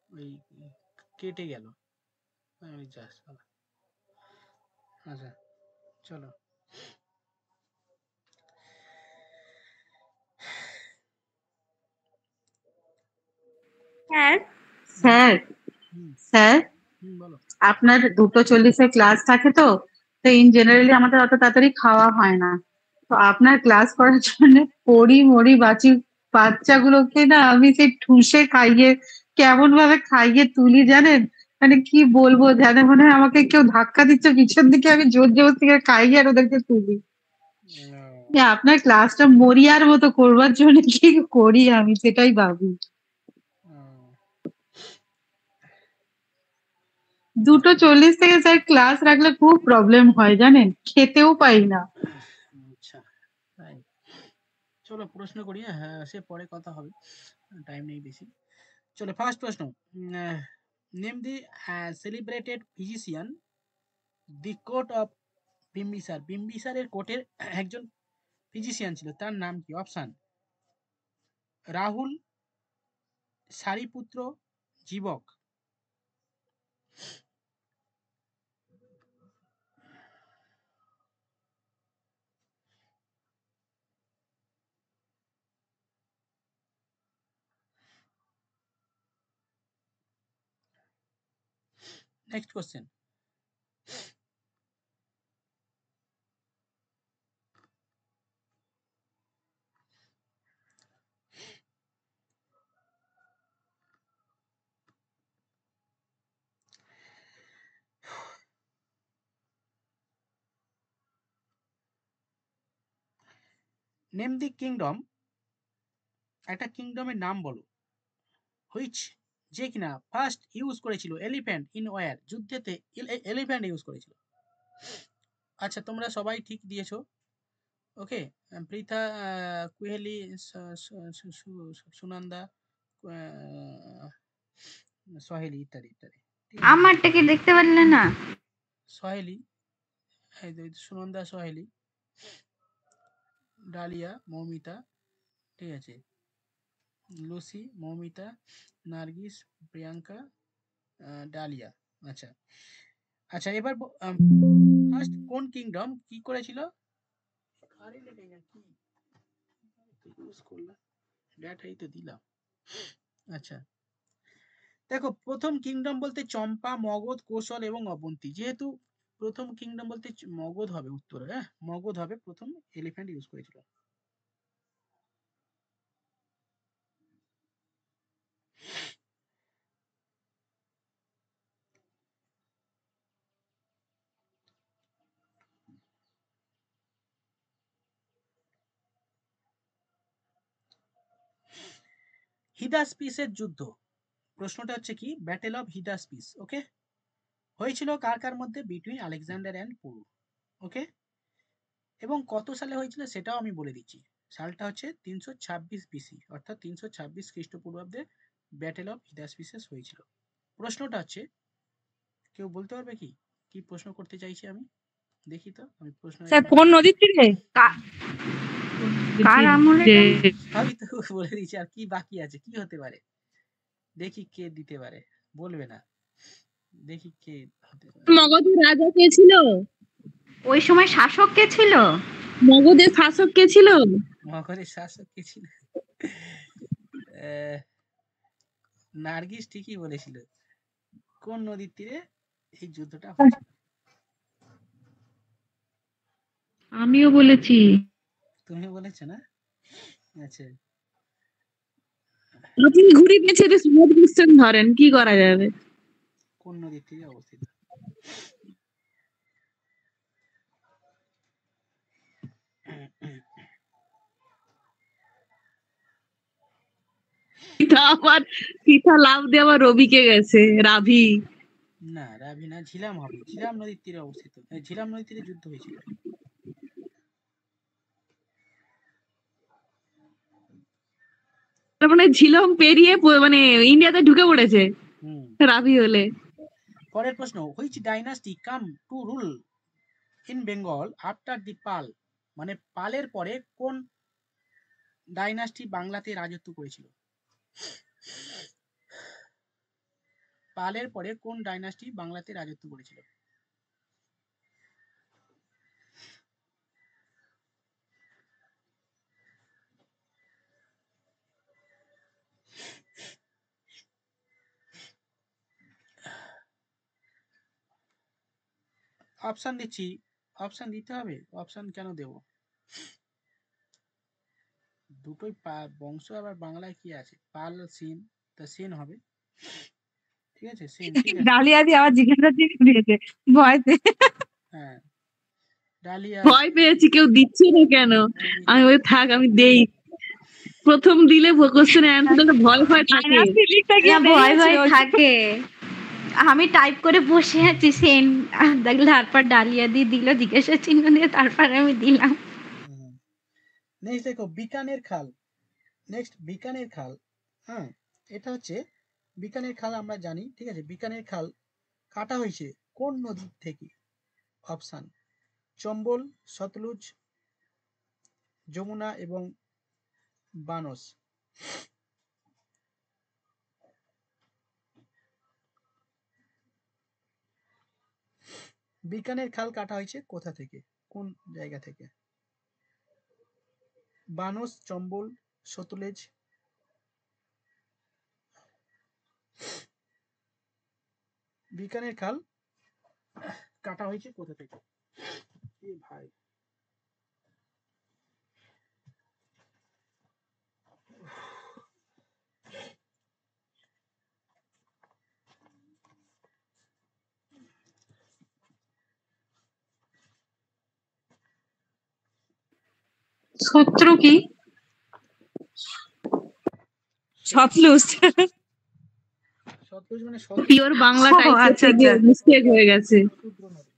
ওই কেটে গেল। ওই জাস্ট আচ্ছা চলো। স্যার স্যার হুম স্যার হুম বলো। আপনার 2:40 ক্লাস থাকে তো, তো ইন জেনারেলি আমাদের অত তাড়াতাড়ি খাওয়া হয় না। তো আপনার ক্লাস করার জন্য পড়ি মরি বাঁচি বাচ্চাগুলোকে না আমি সেই ঠুসে খাইয়ে কেমন ভাবে খাইয়ে তুলি জানেন, মানে কি বলবো, জানে মনে হয় আমাকে কেউ ধাক্কা দিচ্ছে পিছন দিকে, আমি জোর জবরদস্তি করে খাইয়ে আর ওদেরকে তুলি। যে আপনার ক্লাসটা মরিয়ার মতো করবার জন্য কি করি আমি সেটাই ভাবি। 2:40 থেকে স্যার ক্লাস রাখলে খুব প্রবলেম হয় জানেন, খেতেও পাই না। আচ্ছা তাই, চলো প্রশ্ন করি। হ্যাঁ সে পরে কথা হবে, টাইম নেই বেশি। চলো ফার্স্ট প্রশ্ন। Name the celebrated physician the court of Bimbisara. বিম্বিসারের কোর্টের একজন ফিজিশিয়ান ছিল, তার নাম কি? Option: Rahul, Sariputra, Jivaka. Next question. Name the kingdom, একটা কিংডমের নাম বলো, হুইচ, যে কিনা ফার্স্ট ইউজ করেছিল এলিফ্যান্ট ইন ওয়ার, যুদ্ধেতে এলিফ্যান্ট ইউজ করেছিল। আচ্ছা তোমরা সবাই ঠিক দিয়েছো। ওকে, পৃথা, কুহেলি, সুনন্দা, সহেলি ইত্যাদি ইত্যাদি। ঠিক আছে, আমারটা কি দেখতে পারলে না? সহেলি, এই যে সুনন্দা, সহেলি, ডালিয়া, মৌমিতা, ঠিক আছে, লুসি, মৌমিতা, নার্গিস, প্রিয়াঙ্কা, ডালিয়া। আচ্ছা আচ্ছা এবার ফার্স্ট কোন কিংডম কি করেছিল? আরে লেগে গেল কি ইউজ করলাম, ডেটাই তো দিলাম। আচ্ছা দেখো, প্রথম কিংডম বলতে চম্পা, মগধ, কৌশল এবং অবন্তী। যেহেতু প্রথম কিংডম বলতে মগধ হবে উত্তরে, হ্যাঁ মগধ হবে প্রথম এলিফ্যান্ট ইউজ করেছিল। হিদাসপিসের যুদ্ধ, প্রশ্নটা হচ্ছে কি, ব্যাটেল অফ হিদাসপিস, ওকে, হয়েছিল কার কার মধ্যে? বিটুইন আলেকজান্ডার অ্যান্ড পুরু, ওকে, এবং কত সালে হয়েছিল সেটাও আমি বলে দিচ্ছি। সালটা হচ্ছে 326 বিসি, অর্থাৎ 326 খ্রিস্টপূর্বাব্দে ব্যাটেল অফ হিদাসপিসেস হয়েছিল। প্রশ্নটা হচ্ছে, কেউ বলতে পারবে কি কি প্রশ্ন করতে চাইছি আমি? দেখি তো আমি প্রশ্ন স্যার এখানে কোন নদীর তীরে? কার আমলে? সবই তো বলে দিচ্ছি, আর কি বাকি আছে, কি হতে পারে? দেখি কে দিতে পারে, বলবে না, দেখি কে হতে পারে। মগধের রাজা কে ছিল? ওই সময় শাসক কে ছিল? মগধের শাসক কে ছিল? মগধের শাসক কে ছিল? আহ, নার্গিস ঠিকই বলেছিল। কোন নদীর তীরে এই যুদ্ধটা হয়েছিল? আমিও বলেছি। তুমি বলেছো না? আচ্ছা, আপনি ঘুরি পেঁচে সমুদ্র কোশ্চেন ধরেন, কি করা যাবে? কোন নদীর তীরে অবস্থিত? সীতা আবার সীতা লাভ দিয়ে আবার রবিকে গেছে, রাভি। না রাভি না, ঝিলাম হবে, ঝিলাম নদীর তীরে অবস্থিত, ঝিলাম নদীর তীরে যুদ্ধ হয়েছিল। তার মানে ঝিলম পেরিয়ে মানে ইন্ডিয়াতে ঢুকে পড়েছে হুম। রাভি হলে। পরের প্রশ্ন, which dynasty come to rule in Bengal after the Pala, মানে পালের পরে কোন ডাইনাস্টি বাংলাতে রাজত্ব করেছিল? পালের পরে কোন ডাইনাস্টি বাংলাতে রাজত্ব করেছিল? অপশন দিচ্ছি, অপশন দিতে হবে? অপশন কেন দেব? দুটোই বংশ, আবার বাংলায় কি আছে? পাল সিন, তা সেন হবে। ঠিক আছে, সেন। ঠিক আছে, ডালিয়া দিয়ে আবার জিজ্ঞাসা দিয়েছে ভয় পেয়ে। হ্যাঁ, ডালিয়া, ভয় পেয়েছি, কেউ দিচ্ছে না কেন। আমি ওই থাক, আমি দেই। প্রথম দিলে কোশ্চেন অ্যান্সার ভয় ভয় থাকে। না, ভয় ভয় থাকে। আমি টাইপ করে বসে আছি সেন, দেখলে তারপর ডালিয়া দিয়ে দিল জিজ্ঞাসা চিহ্ন দিয়ে, তারপর আমি দিলাম। নেক্সট দেখো বিকানের খাল। নেক্সট বিকানের খাল, হ্যাঁ, এটা হচ্ছে বিকানের খাল আমরা জানি। ঠিক আছে, বিকানের খাল কাটা হয়েছে কোন নদী থেকে? অপশন চম্বল, সতলুজ, যমুনা এবং বানস। বিকানের খাল কাটা হয়েছে কোথা থেকে, কোন জায়গা থেকে? বানস, চম্বল, সতলেজ। বিকানের খাল কাটা হয়েছে কোথা থেকে? এ ভাই, সূত্র কি? সতলুজ। সতলুজ মানে পিওর বাংলা ও, টাইপ আচ্ছা করতে গিয়ে আচ্ছা। মিস্টেক হয়ে গেছে। শতদ্র নদী।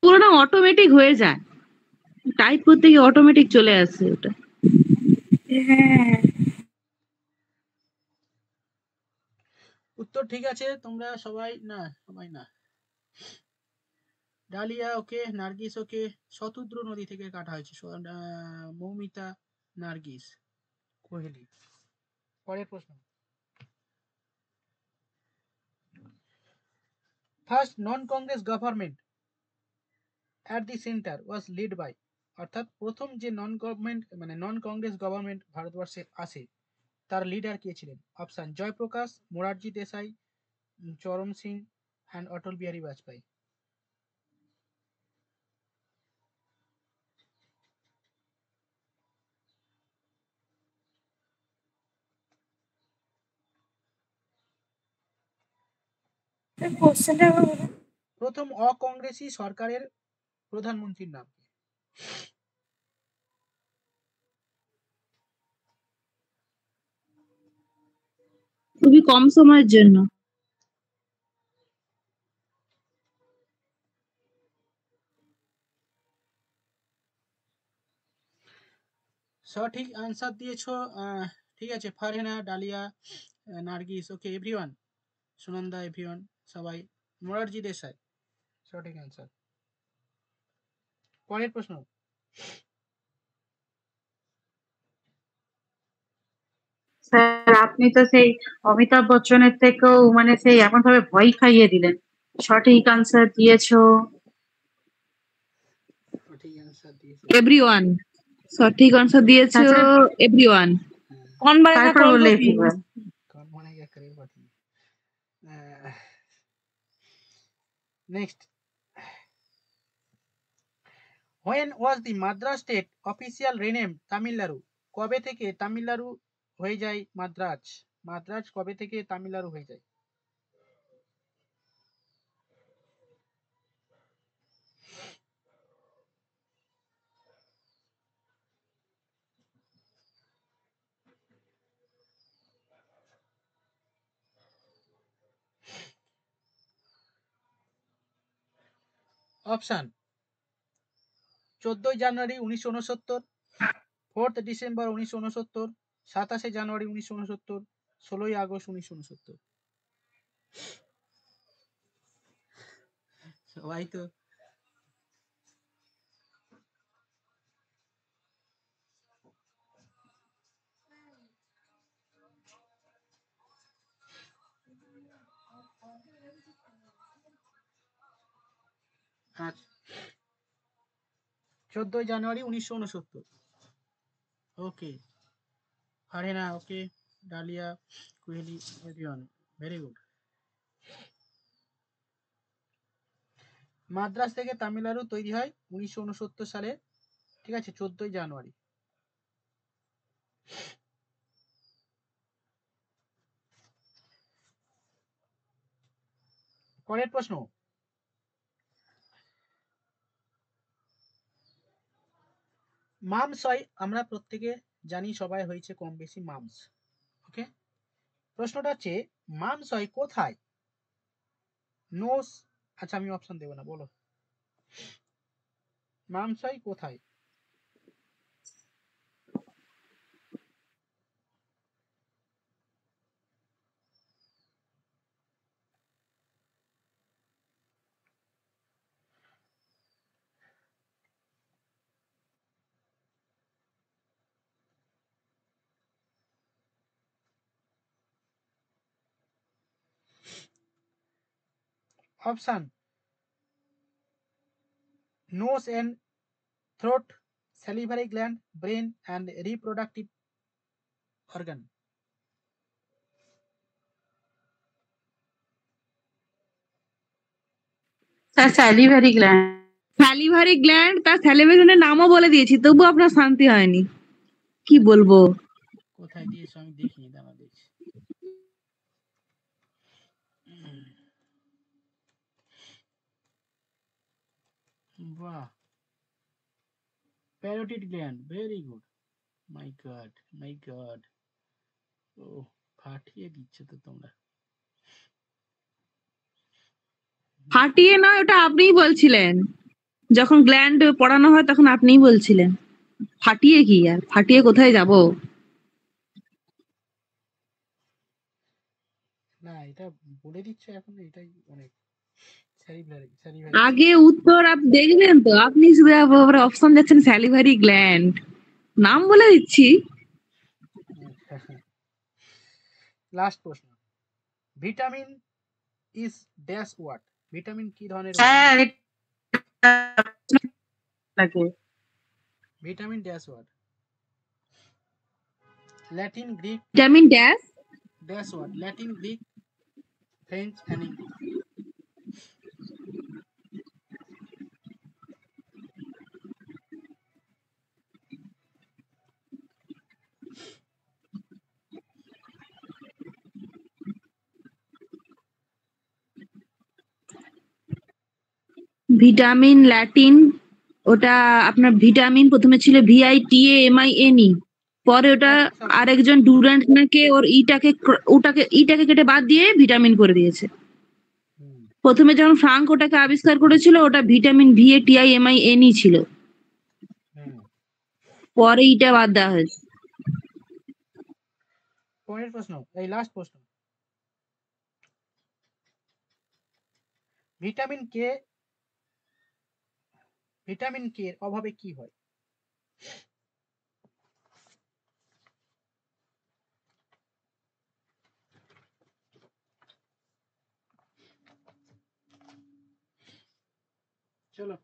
পুরোটা অটোমেটিক হয়ে যায়, টাইপ করতে গিয়ে অটোমেটিক চলে আসে ওটা। উত্তর ঠিক আছে, তোমরা সবাই না, সবাই না। ডালিয়া ওকে, নার্গিস ওকে, শতদ্র নদী থেকে কাটা হয়েছে। মৌমিতা, নার্গিস, কোহেলি। পরের প্রশ্ন। First non Congress government at the centre was led by, অর্থাৎ প্রথম যে নন গভর্নমেন্ট মানে নন কংগ্রেস গভর্নমেন্ট ভারতবর্ষে আসে, তার লিডার কে ছিলেন? অপশন জয়প্রকাশ, মোরারজি দেশাই, চরণ সিং অ্যান্ড অটল বিহারী বাজপেয়ী। প্রথম অকংগ্রেসী সরকারের প্রধানমন্ত্রীর নাম কি? খুবই কম সময়ের জন্য। সঠিক আনসার দিয়েছো। ঠিক আছে, ফারহানা, ডালিয়া, নার্গিস ওকে, এভরিওয়ান, সুনন্দা, এভরিওয়ান, সবাই। মোরারজি দেশাই সঠিক আনসার। পরের প্রশ্ন। স্যার, আপনি তো সেই অমিতাভ বচ্চনের থেকেও মানে সেই এমন ভাবে ভয় খাইয়ে দিলেন। সঠিক আনসার দিয়েছো। সঠিক আনসার দিয়েছে। এভরিওয়ান সঠিক আনসার দিয়েছো। তাছাড়া এভরিওয়ান कौन बनेगा তারপর বললে करोड़पति। everyone। Kaun Banega Crorepati. Next. When was the Madras state official renamed Tamil Nadu? কবে থেকে তামিলনাড়ু হয়ে যায় মাদ্রাজ? মাদ্রাজ কবে থেকে তামিলনাড়ু হয়ে যায়? Option 14 January 1969, 4 December 1969, 27 January 1969, 16 August 1969। সবাই তো আচ্ছা, 14 জানুয়ারি 1969। ওকে, হারেনা okay, Dalia, Kohli, everyone, very good. Madras থেকে তামিলনাড়ু তৈরি হয় 1969 সালে, ঠিক আছে, 14 জানুয়ারি। পরের প্রশ্ন, মামস হয়, আমরা প্রত্যেকে জানি, সবাই হয়েছে কম বেশি মামস। ওকে, প্রশ্নটা হচ্ছে মামস হয় কোথায়? নোস, আচ্ছা আমি অপশন দেব না, বলো মামস হয় কোথায়? Option: nose and throat, salivary gland, brain and reproductive organ. Sir salivary gland. Salivary gland, তার স্যালিভেশনের নামও বলে দিয়েছি, তবু আপনার শান্তি হয়নি, কি বলবো। কোথায় দিয়েছো আমি দেখিনি, দাঁড়া দেখছি। বাহ, parotid gland, very good. My god, my god. ও, ফাটিয়ে দিচ্ছ তো তোমরা। ফাটিয়ে নয়, ওটা আপনিই বলছিলেন, যখন গ্ল্যান্ড পড়ানো হয় তখন আপনিই বলছিলেন। ফাটিয়ে কি, আর ফাটিয়ে কোথায় যাব। না, এটা বলে দিচ্ছ এখন, এটাই অনেক। salivary, আগে উত্তর আপনি দেখবেন তো, আপনি শুধু অপশন দিচ্ছেন স্যালিভারি গ্ল্যান্ড, নাম বলে দিচ্ছি। লাস্ট প্রশ্ন, vitamin is dash what? Vitamin কি ধরনের? স্যার লাগে vitamin dash what, Latin, Greek, vitamin dash, dash what, Latin, Greek, French and English. Vitamin Latin, ওটা আপনার ভিটামিন প্রথমে ছিল VITAMINE, পরে ওটা আরেকজন ডুরান্ট নাকি ওর ওটাকে কেটে বাদ দিয়ে ভিটামিন করে দিয়েছে। প্রথমে যখন ফ্রাঙ্ক ওটাকে আবিষ্কার করেছিল, ওটা ভিটামিন VATIMINE ছিল, পরে ইটা বাদ দেওয়া হয়েছে। পরের প্রশ্ন, এই লাস্ট প্রশ্ন, ভিটামিন কে, ভিটামিন কে এর অভাবে কি হয়? চলো,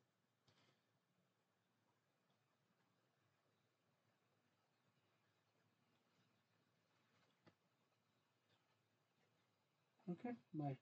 ওকে, বাই।